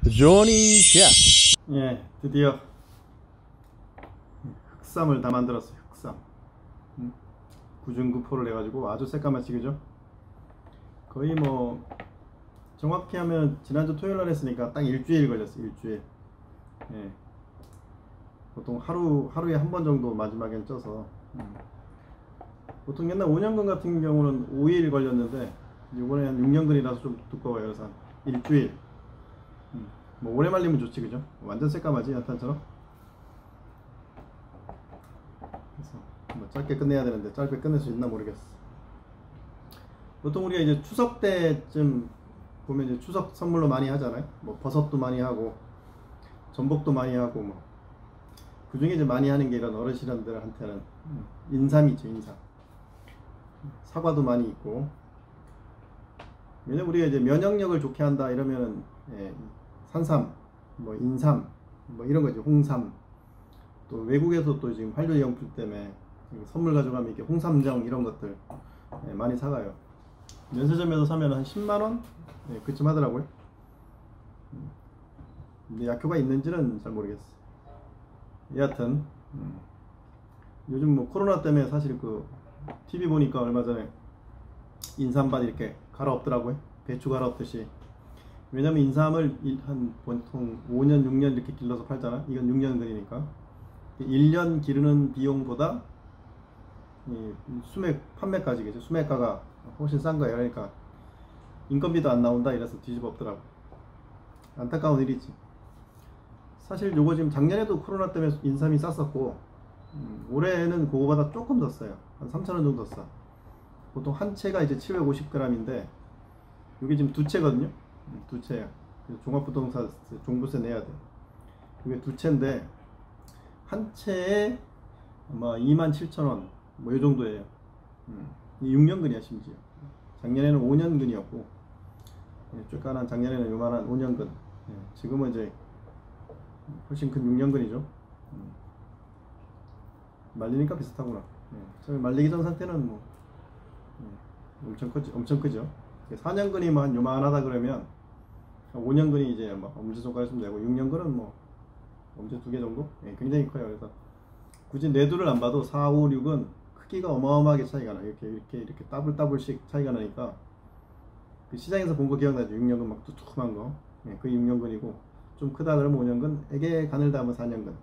조니 셰프. 예, 드디어 흑삼을 다 만들었어요. 흑삼. 구중구포를 해가지고 아주 새까맣지, 그죠? 거의 뭐 정확히 하면 지난주 토요일날 했으니까 딱 일주일 걸렸어요. 일주일. 예. 보통 하루에 한 번 정도 마지막엔 쪄서. 보통 옛날 5년근 같은 경우는 5일 걸렸는데 이번에 한 6년근이라서 좀 두꺼워요. 그래서 한 일주일. 뭐 오래 말리면 좋지, 그죠? 완전 새까맣지, 연탄처럼. 그래서 뭐 짧게 끝내야 되는데 짧게 끝낼 수 있나 모르겠어. 보통 우리가 이제 추석 때쯤 보면 이제 추석 선물로 많이 하잖아요. 뭐 버섯도 많이 하고 전복도 많이 하고, 뭐 그중에 이제 많이 하는 게 이런 어르신들한테는 인삼이 있죠. 인삼. 사과도 많이 있고. 왜냐면 우리가 이제 면역력을 좋게 한다 이러면은 산삼, 뭐 인삼, 뭐 이런 거죠. 홍삼. 또 외국에서 또 지금 한류영표 때문에 선물 가져가면 이렇게 홍삼정 이런 것들 많이 사가요. 면세점에서 사면 한 10만원? 그쯤 하더라고요. 근데 약효가 있는지는 잘 모르겠어. 여하튼 요즘 뭐 코로나 때문에 사실 그 TV 보니까 얼마 전에 인삼밭 이렇게 갈아엎더라고요. 배추 갈아엎듯이. 왜냐면 인삼을 한 보통 5년 6년 이렇게 길러서 팔잖아. 이건 6년근이니까 1년 기르는 비용보다 이 수맥 판매가지겠죠. 수맥가가 훨씬 싼 거예요. 그러니까 인건비도 안 나온다 이래서 뒤집어 엎더라고. 안타까운 일이지. 사실 요거 지금 작년에도 코로나 때문에 인삼이 쌌었고 올해는 그거보다 조금 더 싸요. 한 3,000원 정도 싸. 보통 한 채가 이제 750g인데 이게 지금 두 채거든요. 두 채야. 종합부동산 종부세 내야 돼. 이게 두 채인데 한 채에 아마 27,000원 뭐 이 정도예요. 6년근이야 심지어. 작년에는 5년근이었고 쫓겨난 작년에는 요만한 5년근. 지금은 이제 훨씬 큰 6년근이죠. 말리니까 비슷하구나. 말리기 전 상태는 뭐 엄청 크죠. 4년근이만 요만하다 그러면 5년근이 이제 뭐 엄지손가락 좀 되고 6년근은 뭐 엄지 2개 정도? 굉장히 커요. 그래서 굳이 내두를 안 봐도 4, 5, 6은 크기가 어마어마하게 차이가 나요. 이렇게 따블따블씩 차이가 나니까 그 시장에서 본 거 기억나죠? 6년근 막 뚜툼한 거. 그게 6년근이고 좀 크다 그러면 5년근, 애게 가늘다 하면 4년근.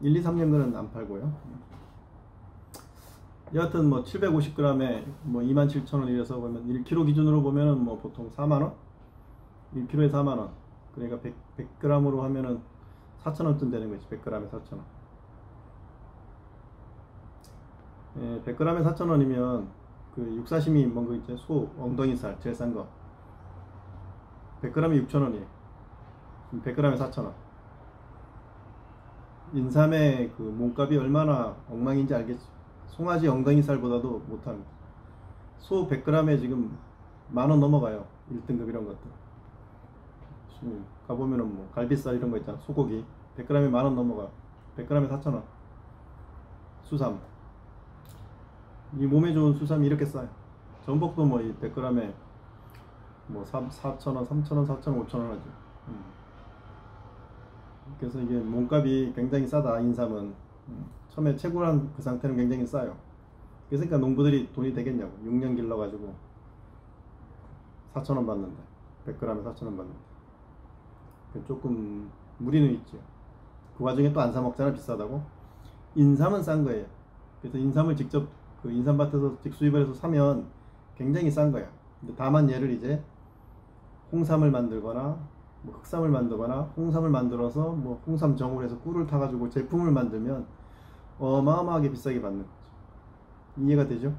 1, 2, 3년근은 안 팔고요. 여하튼 뭐 750g에 뭐 27,000원 이래서 보면 1kg 기준으로 보면은 뭐 보통 4만원? 1kg에 4만원. 그러니까 100g으로 하면은 4,000원쯤 되는 거지. 100g에 4,000원. 100g에 4,000원이면 그 육사시미 뭔 거 있죠? 소 엉덩이살 제일 싼 거 100g에 6,000원이에요. 100g에 4,000원. 인삼의 그 몸값이 얼마나 엉망인지 알겠죠? 송아지 엉덩이살보다도 못합니다. 소 100g에 지금 만원 넘어가요. 1등급 이런 것들. 가보면은 뭐 갈비살 이런 거 있잖아. 소고기 100g에 만원 넘어가. 100g에 4,000원. 수삼. 이 몸에 좋은 수삼이 이렇게 싸요. 전복도 뭐 100g에 뭐 4,000원, 3,000원, 4,000원, 5,000원 하죠. 그래서 이게 몸값이 굉장히 싸다. 인삼은 처음에 채굴한 그 상태는 굉장히 싸요. 그러니까 농부들이 돈이 되겠냐고. 6년 길러가지고 4,000원 받는데 100g에 4,000원 받는데 조금 무리는 있죠. 그 와중에 또 안 사 먹잖아. 비싸다고. 인삼은 싼 거예요. 그래서 인삼을 직접 그 인삼밭에서 직수입을 해서 사면 굉장히 싼 거야. 근데 다만 얘를 이제 홍삼을 만들거나 뭐 흑삼을 만들거나 홍삼을 만들어서 뭐 홍삼정을 해서 꿀을 타가지고 제품을 만들면 어마어마하게 비싸게 받는 거죠. 이해가 되죠?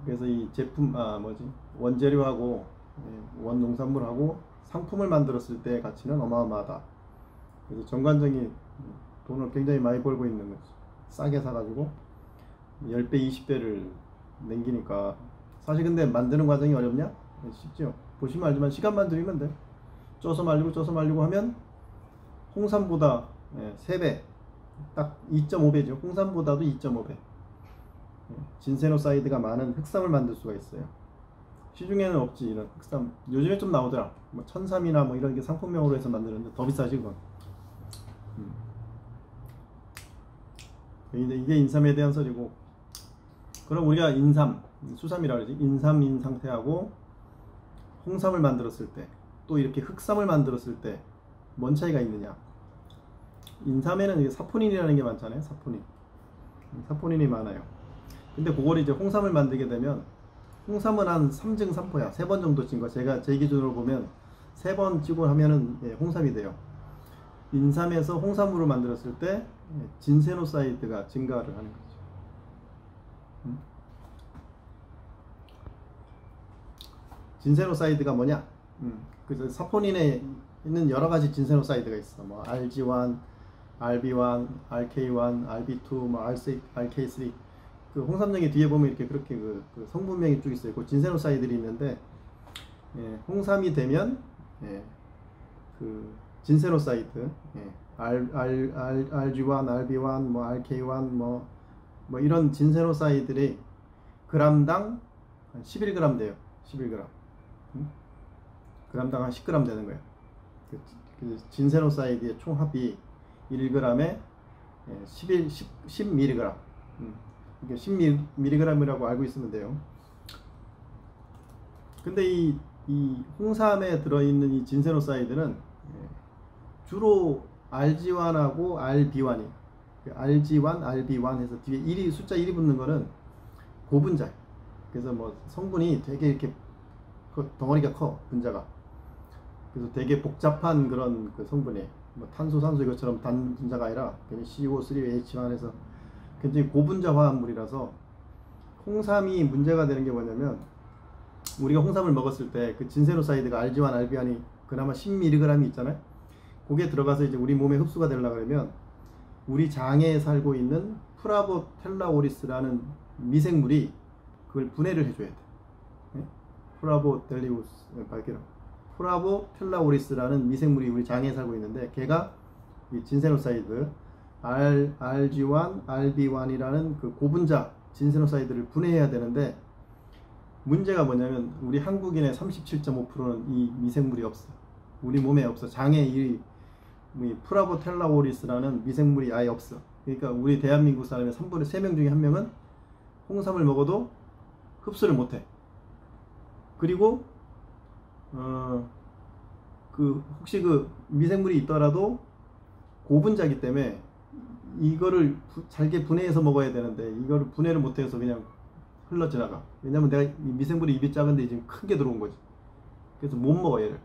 그래서 이 제품 원재료하고 원농산물하고 상품을 만들었을 때 가치는 어마어마하다. 그래서 정관장이 돈을 굉장히 많이 벌고 있는 거죠. 싸게 사가지고 10배 20배를 남기니까. 사실 근데 만드는 과정이 어렵냐? 쉽죠. 보시면 알지만 시간만 들이면 돼. 쪄서 말리고 하면 홍삼보다 3배, 딱 2.5배죠. 홍삼보다도 2.5배 진세노사이드가 많은 흑삼을 만들 수가 있어요. 시중에는 없지 이런 흑삼. 요즘에 좀 나오더라. 뭐 천삼이나 뭐 이런 게 상품명으로 해서 만드는데 더 비싸지 그건. 이게 인삼에 대한 소리고. 그럼 우리가 인삼, 수삼이라 그러지. 인삼인 상태하고 홍삼을 만들었을 때, 또 이렇게 흑삼을 만들었을 때 뭔 차이가 있느냐? 인삼에는 이게 사포닌이라는 게 많잖아요. 사포닌이 많아요. 근데 그걸 이제 홍삼을 만들게 되면, 홍삼은 한 3증 3포야. 3번 정도 찐 거. 제가 제 기준으로 보면 3번 찌고 하면은 홍삼이 돼요. 인삼에서 홍삼으로 만들었을 때 진세노사이드가 증가를 하는 거죠. 진세노사이드가 뭐냐? 그래서 사포닌에 있는 여러 가지 진세노사이드가 있어. 뭐 RG1, RB1, RK1, RB2, 뭐 RK3. 그 홍삼정이 뒤에 보면 이렇게 그렇게 그 성분명이 쭉 있어요. 그 진세노사이드들이 있는데, 홍삼이 되면 그 진세노사이드, RG1, RB1, 뭐 RK1, 뭐 이런 진세노사이드들이 그람당 한 11g 돼요. 11g. 그람당 한 10g 되는 거예요. 그 진세노사이드의 총합이 1g에 10mg. 이게 10mg이라고 알고 있으면 돼요. 근데 이 홍삼에 들어있는 이 진세노사이드는 주로 RG1하고 RB1이에요. RG1, RB1 해서 뒤에 1이, 숫자 1이 붙는 거는 고분자. 그래서 뭐 성분이 되게 이렇게 덩어리가 커, 분자가. 그래서 되게 복잡한 그런 그 성분이에요. 뭐 탄소, 산소 이것처럼 단 분자가 아니라 CO3H1 해서 굉장히 고분자 화합물이라서, 홍삼이 문제가 되는 게 뭐냐면, 우리가 홍삼을 먹었을 때 그 진세노사이드가 RG1, RB1이 그나마 10mg이 있잖아요. 그게 들어가서 이제 우리 몸에 흡수가 되려고 그러면 우리 장에 살고 있는 프라보텔라오리스라는 미생물이 그걸 분해를 해줘야 돼. 프라보텔라오리스라는 미생물이 우리 장에 살고 있는데, 걔가 이 진세노사이드 RG1, RB1이라는 그 고분자 진세노사이드를 분해해야 되는데, 문제가 뭐냐면 우리 한국인의 37.5%는 이 미생물이 없어. 우리 몸에 없어. 장에 이 프라보텔라오리스라는 미생물이 아예 없어. 그러니까 우리 대한민국 사람의 3분의 3명 중에 1명은 홍삼을 먹어도 흡수를 못해. 그리고 혹시 그 미생물이 있더라도 고분자이기 때문에 이거를 잘게 분해해서 먹어야 되는데, 이거를 분해를 못해서 그냥 흘러 지나가. 왜냐면 내가 이 미생물이 입이 작은데 지금 큰 게 들어온 거지. 그래서 못 먹어, 얘를.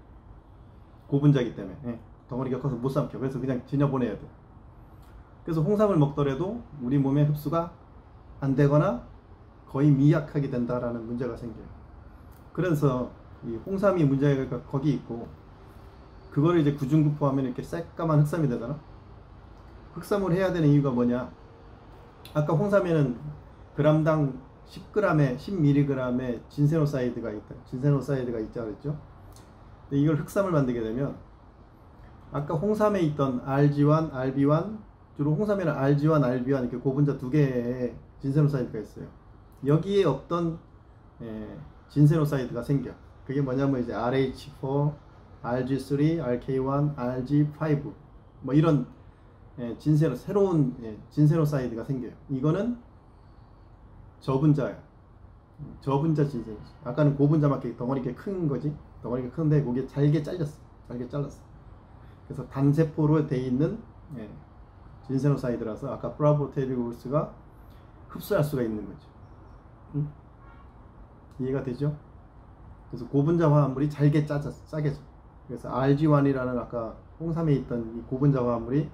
고분자이기 때문에. 덩어리가 커서 못 삼켜. 그래서 그냥 지녀보내야 돼. 그래서 홍삼을 먹더라도 우리 몸에 흡수가 안 되거나 거의 미약하게 된다라는 문제가 생겨요. 그래서 이 홍삼이 문제가 거기 있고, 그거를 이제 구중구포하면 이렇게 새까만 흑삼이 되잖아. 흑삼을 해야 되는 이유가 뭐냐? 아까 홍삼에는 그람당 10g에 10mg의 진세노사이드가 있다. 진세노사이드가 있자 그랬죠. 근데 이걸 흑삼을 만들게 되면, 아까 홍삼에 있던 RG1, RB1, 주로 홍삼에는 RG1, RB1 이렇게 고분자 두 개의 진세노사이드가 있어요. 여기에 없던 진세노사이드가 생겨. 그게 뭐냐면 이제 RH4, RG3, RK1, RG5 뭐 이런 새로운 진세노사이드가 생겨요. 이거는 저분자예요. 저분자 진세노사이드. 아까는 고분자밖에 덩어리 게 큰 거지. 덩어리가 큰데 그게 잘게 잘렸어. 잘게 잘랐어. 그래서 단세포로 돼 있는 진세노사이드라서 아까 프라보텔라오리스가 흡수할 수가 있는 거죠. 이해가 되죠? 그래서 고분자 화합물이 잘게 짜져서. 그래서 RG1이라는 아까 홍삼에 있던 이 고분자 화합물이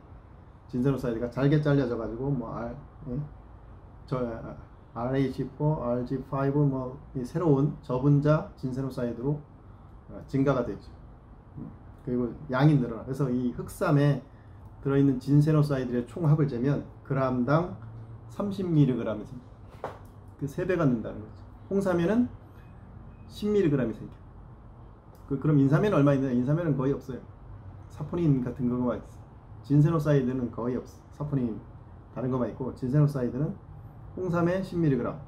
진세노사이드가 잘게 잘려져 가지고 RH4, RG5 뭐 이 새로운 저분자 진세노사이드로 증가가 되죠. 그리고 양이 늘어나. 그래서 이 흑삼에 들어있는 진세노사이드의 총합을 재면 그람당 30mg이 생겨. 그 3배가 는다는 거죠. 홍삼에는 10mg이 생겨. 그럼 인삼에는 얼마 있느냐? 인삼에는 거의 없어요. 사포닌 같은 거만 있어. 진세노사이드는 거의 없어. 사포닌 다른 거만 있고, 진세노사이드는 홍삼에 10mg.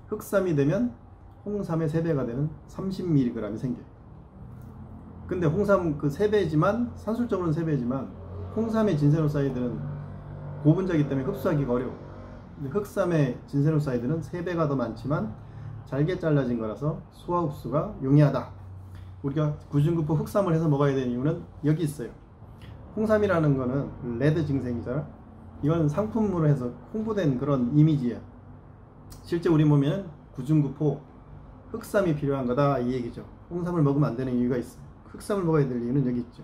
흑삼이 되면 홍삼의 3배가 되는 30mg이 생겨요. 근데 홍삼 그 3배지만 산술적으로는 3배지만 홍삼의 진세노사이드는 고분자이기 때문에 흡수하기가 어려워. 근데 흑삼의 진세노사이드는 3배가 더 많지만 잘게 잘라진 거라서 소화 흡수가 용이하다. 우리가 구중구포 흑삼을 해서 먹어야 되는 이유는 여기 있어요. 홍삼이라는 거는 레드 증생이잖아. 이건 상품으로 해서 홍보된 그런 이미지야. 실제 우리 몸에는 구중구포 흑삼이 필요한 거다 이 얘기죠. 홍삼을 먹으면 안 되는 이유가 있어. 흑삼을 먹어야 될 이유는 여기 있죠.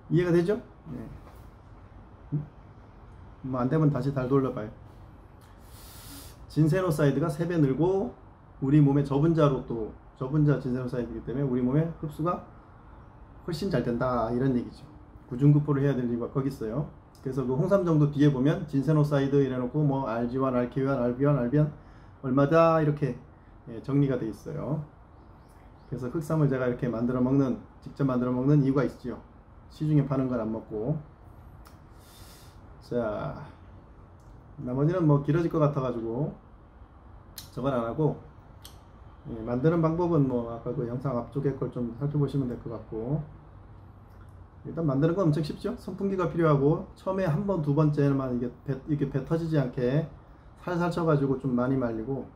이해가 되죠? 네. 뭐 안 되면 다시 달 돌려봐요. 진세노사이드가 3배 늘고 우리 몸의 저분자로 또 저분자 진세노사이드이기 때문에 우리 몸의 흡수가 훨씬 잘 된다 이런 얘기죠. 구중구포를 해야 될 이유가 거기 있어요. 그래서 그 홍삼 정도 뒤에 보면 진세노사이드 이래놓고 뭐 RG1, RK1, RB1, RBN 얼마다 이렇게 정리가 돼 있어요. 그래서 흑삼을 제가 이렇게 만들어 먹는, 직접 만들어 먹는 이유가 있죠. 시중에 파는 건 안 먹고. 자, 나머지는 뭐 길어질 것 같아 가지고 저건 안 하고, 만드는 방법은 뭐 아까 그 영상 앞쪽에 걸 좀 살펴보시면 될 것 같고, 일단 만드는 건 엄청 쉽죠. 선풍기가 필요하고 처음에 한 번, 두 번째만 이게 배 터지지 않게 살살 쳐가지고 좀 많이 말리고,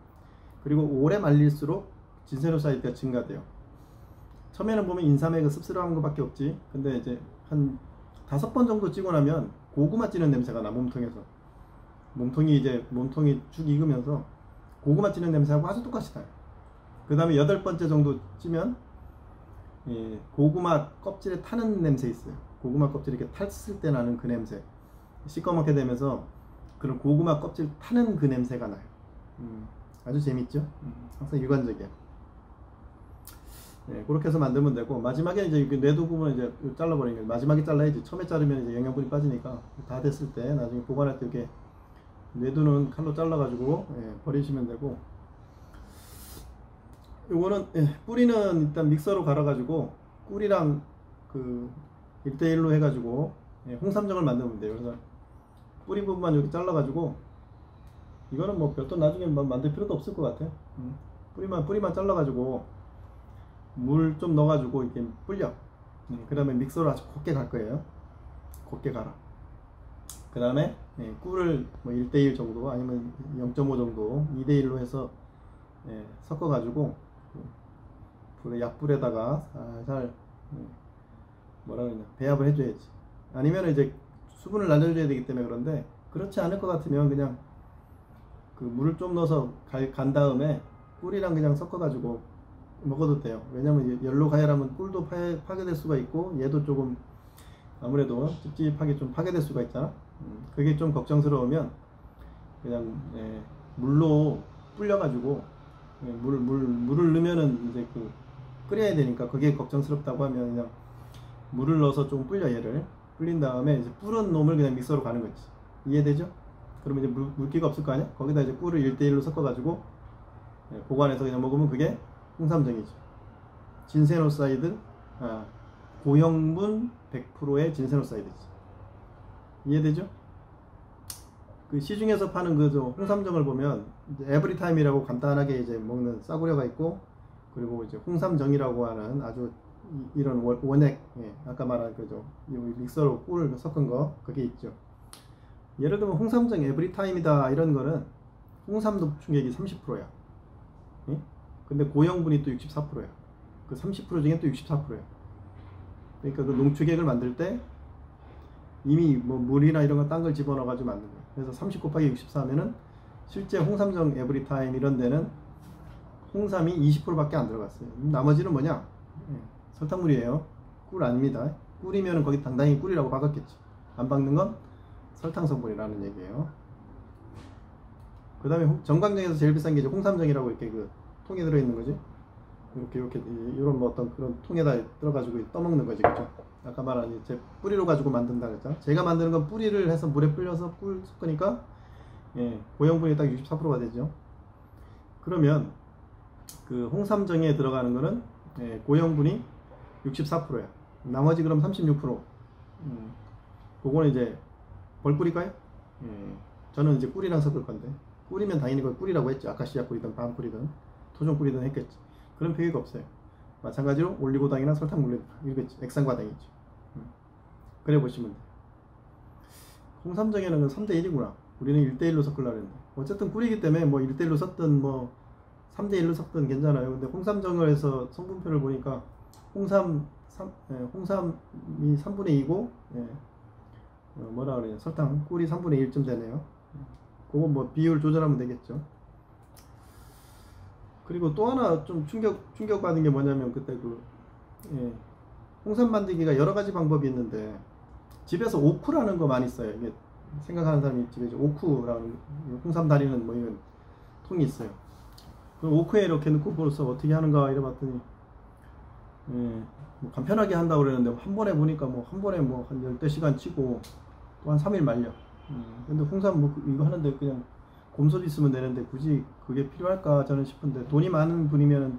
그리고 오래 말릴수록 진세노사이드가 증가돼요. 처음에는 보면 인삼의 그 씁쓸한 것밖에 없지. 근데 이제 한 5번 정도 찌고 나면 고구마 찌는 냄새가 나. 몸통에서 몸통이 쭉 익으면서 고구마 찌는 냄새하고 아주 똑같이 나요. 그 다음에 8번째 정도 찌면 고구마 껍질에 타는 냄새 있어요. 고구마 껍질 이렇게 탔을 때 나는 그 냄새, 시꺼멓게 되면서 그런 고구마 껍질 타는 그 냄새가 나요. 아주 재밌죠. 항상 일관적이야. 그렇게 해서 만들면 되고, 마지막에 이제 뇌두 부분을 이제 잘라버리는 거예요. 마지막에 잘라야지. 처음에 자르면 이제 영양분이 빠지니까 다 됐을 때 나중에 보관할 때 이렇게 뇌두는 칼로 잘라가지고 버리시면 되고, 요거는 뿌리는 일단 믹서로 갈아가지고 꿀이랑 그 1대1로 해가지고 홍삼정을 만들면 돼요. 그래서 뿌리 부분만 여기 잘라가지고, 이거는 뭐 별도 나중에 만들 필요도 없을 것 같아요. 뿌리만 잘라가지고 물 좀 넣어가지고 이렇게 불려. 그 다음에 믹서로 아주 곱게 갈 거예요. 곱게 갈아. 그 다음에 꿀을 뭐 1대1 정도 아니면 0.5 정도 2대1로 해서 섞어가지고 약불에다가 살살 뭐라 그러냐, 배합을 해줘야지. 아니면 이제 수분을 날려줘야 되기 때문에 그런데, 그렇지 않을 것 같으면 그냥 그 물을 좀 넣어서 간 다음에 꿀이랑 그냥 섞어가지고 먹어도 돼요. 왜냐면 열로 가열하면 꿀도 파괴될 수가 있고, 얘도 조금 아무래도 찝찝하게 좀 파괴될 수가 있잖아. 그게 좀 걱정스러우면 그냥 물로 불려가지고, 물을 넣으면은 이제 그 끓여야 되니까 그게 걱정스럽다고 하면 그냥 물을 넣어서 좀 불려. 얘를 불린 다음에 이제 불은 놈을 그냥 믹서로 가는 거지. 이해되죠? 그러면 이제 물기가 없을 거 아니야? 거기다 이제 꿀을 1대1로 섞어가지고 보관해서 그냥 먹으면 그게 홍삼정이죠. 진세노사이드, 고형분 100%의 진세노사이드지. 이해되죠? 그 시중에서 파는 그 홍삼정을 보면 에브리타임이라고 간단하게 이제 먹는 싸구려가 있고, 그리고 이제 홍삼정이라고 하는 아주 이런 원액, 아까 말한 그죠, 믹서로 꿀을 섞은 거, 그게 있죠. 예를 들면 홍삼정 에브리타임이다 이런 거는 홍삼 농축액이 30%야. 근데 고형분이 또 64%야. 그 30% 중에 또 64%야. 그러니까 그 농축액을 만들 때 이미 뭐 물이나 이런 거 딴 걸 집어넣어 가지고 만든 거야. 그래서 30 곱하기 64 하면은 실제 홍삼정 에브리타임 이런 데는 홍삼이 20%밖에 안 들어갔어요. 나머지는 뭐냐? 설탕물이에요. 꿀 아닙니다. 꿀이면 거기 당당히 꿀이라고 박았겠지. 안 박는 건 설탕 성분이라는 얘기예요. 그 다음에 정관정에서 제일 비싼 게 이제 홍삼정이라고 이렇게 그 통에 들어있는 거지. 이렇게 이런 뭐 어떤 그런 통에다 들어가지고 떠먹는 거지, 그죠? 아까 말한 제 뿌리로 가지고 만든다 그랬죠. 제가 만드는 건 뿌리를 해서 물에 불려서 꿀 섞으니까 고형분이 딱 64%가 되죠. 그러면 그 홍삼정에 들어가는 거는 고형분이 64%야. 나머지 그럼 36%. 그거는 이제 벌꿀일까요? 저는 이제 꿀이랑 섞을 건데 꿀이면 당연히 그걸 꿀이라고 했죠. 아카시아 꿀이든 밤 꿀이든 토종 꿀이든 했겠지. 그런 표기가 없어요. 마찬가지로 올리고당이나 설탕 물론 이거겠지. 액상과당이지. 그래 보시면 돼. 홍삼정에는 3대1이구나. 우리는 1대1로 섞으려고 했는데 어쨌든 꿀이기 때문에 뭐 1대1로 섞든 뭐 3대1로 섞든 괜찮아요. 근데 홍삼정을 해서 성분표를 보니까 홍삼이 3분의 2고 뭐라 그래요? 설탕 꿀이 3분의 1쯤 되네요. 그거 뭐 비율 조절하면 되겠죠. 그리고 또 하나 좀 충격받은 게 뭐냐면 그때 홍삼 만들기가 여러 가지 방법이 있는데 집에서 오쿠라는 거 많이 써요. 이게 생각하는 사람이 집에 오쿠라는 홍삼 다리는 뭐 이런 통이 있어요. 그 오쿠에 이렇게 넣고 벌써 어떻게 하는가 이래봤더니 뭐 간편하게 한다고 그러는데 한 번에 보니까 뭐 한 번에 뭐 한 10시간 치고 또 한 3일 말려. 근데 홍삼 뭐 이거 하는데 그냥 곰소리 있으면 되는데 굳이 그게 필요할까 저는 싶은데 돈이 많은 분이면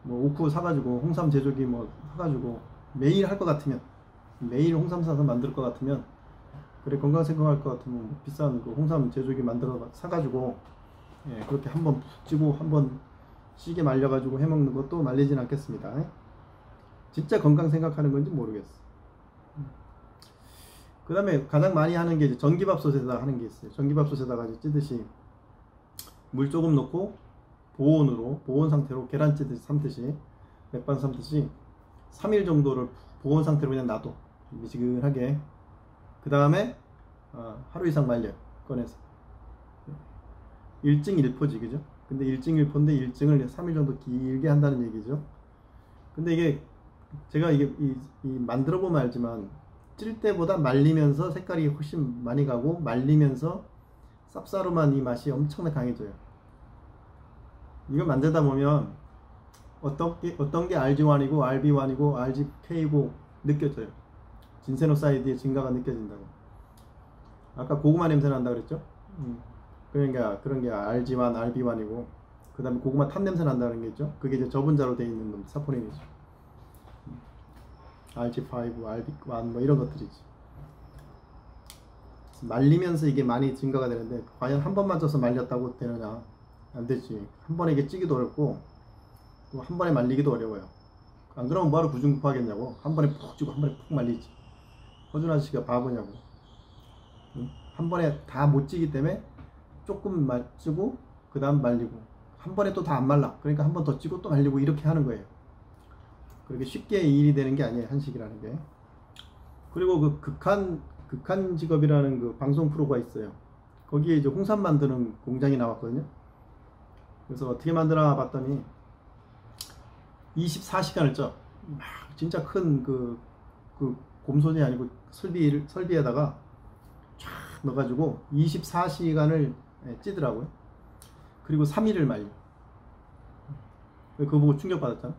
뭐 오쿠 사가지고 홍삼 제조기 뭐 사가지고 매일 할 것 같으면 매일 홍삼 사서 만들 것 같으면 그래 건강 생각할 것 같으면 뭐 비싼 그 홍삼 제조기 만들어 사가지고 그렇게 한번 푹 찌고 한번 시게 말려가지고 해먹는 것도 말리진 않겠습니다. 진짜 건강 생각하는 건지 모르겠어. 그 다음에 가장 많이 하는 게 이제 전기밥솥에다 하는 게 있어요. 전기밥솥에다가 이제 찌듯이 물 조금 넣고 보온 상태로 계란 찌듯이 삶듯이 맥반 삶듯이 3일 정도를 보온 상태로 그냥 놔둬. 미지근하게. 그 다음에 하루 이상 말려요. 꺼내서. 일증일포지 그죠? 근데 일증일포인데 일증을 3일 정도 길게 한다는 얘기죠. 근데 이게 제가 이게 만들어 보면 알지만 찔 때보다 말리면서 색깔이 훨씬 많이 가고 말리면서 쌉싸름한 이 맛이 엄청나게 강해져요. 이거 만들다 보면 어떤 게 RG1이고 RB1이고 RGK고 느껴져요. 진세노사이드의 증가가 느껴진다고. 아까 고구마 냄새 난다 그랬죠? 그러니까 그런 게 RG1, RB1이고 그 다음에 고구마 탄 냄새 난다는 게 있죠? 그게 이제 저분자로 되어 있는 놈, 사포닌이죠. RG5, RB1 뭐 이런 것들이지. 말리면서 이게 많이 증가가 되는데 과연 한 번만 쪄서 말렸다고 되느냐? 안 되지. 한 번에 이게 찌기도 어렵고 또 한 번에 말리기도 어려워요. 안 그러면 뭐하러 구중구하겠냐고. 한 번에 푹 찌고 한 번에 푹 말리지. 허준 아저씨가 바보냐고. 한 번에 다 못 찌기 때문에 조금 찌고 그 다음 말리고 한 번에 또 다 안 말라. 그러니까 한 번 더 찌고 또 말리고 이렇게 하는 거예요. 그렇게 쉽게 일이 되는 게 아니에요. 한식이라는 게. 그리고 그 극한 직업이라는 그 방송 프로가 있어요. 거기에 이제 홍삼 만드는 공장이 나왔거든요. 그래서 어떻게 만드나 봤더니 24시간을 쪄. 막 진짜 큰 그 곰손이 아니고 설비에다가 쫙 넣어가지고 24시간을 찌더라고요. 그리고 3일을 말려. 그거 보고 충격받았잖아.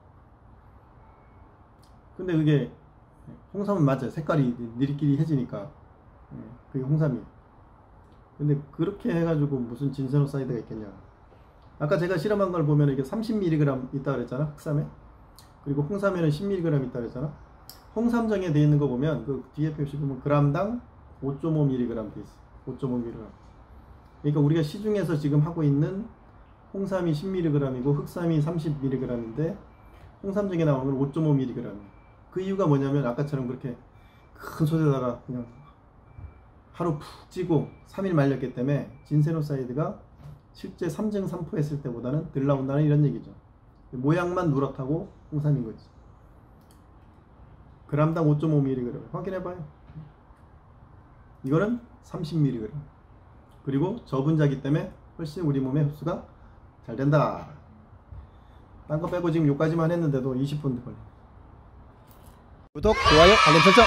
근데 그게 홍삼은 맞아요. 색깔이 느리끼리해지니까 그게 홍삼이에요. 근데 그렇게 해가지고 무슨 진세노사이드가 있겠냐. 아까 제가 실험한 걸 보면 이게 30mg 있다 그랬잖아. 흑삼에. 그리고 홍삼에는 10mg 있다 그랬잖아. 홍삼정에 되어 있는 거 보면 그 뒤에 표시 보면 g당 5.5mg 돼 있어. 5.5mg. 그러니까 우리가 시중에서 지금 하고 있는 홍삼이 10mg이고 흑삼이 30mg인데 홍삼정에 나오는 건 5.5mg. 그 이유가 뭐냐면 아까처럼 그렇게 큰 솥에다가 그냥 하루 푹 찌고 3일 말렸기 때문에 진세노사이드가 실제 3증 3포 했을 때보다는 덜 나온다는 이런 얘기죠. 모양만 누렇다고 홍삼인 거지. g당 5.5mg 확인해봐요. 이거는 30mg. 그리고 저분자기 때문에 훨씬 우리 몸에 흡수가 잘 된다. 딴 거 빼고 지금 여기까지만 했는데도 20분 걸려. 구독, 좋아요, 알림 설정.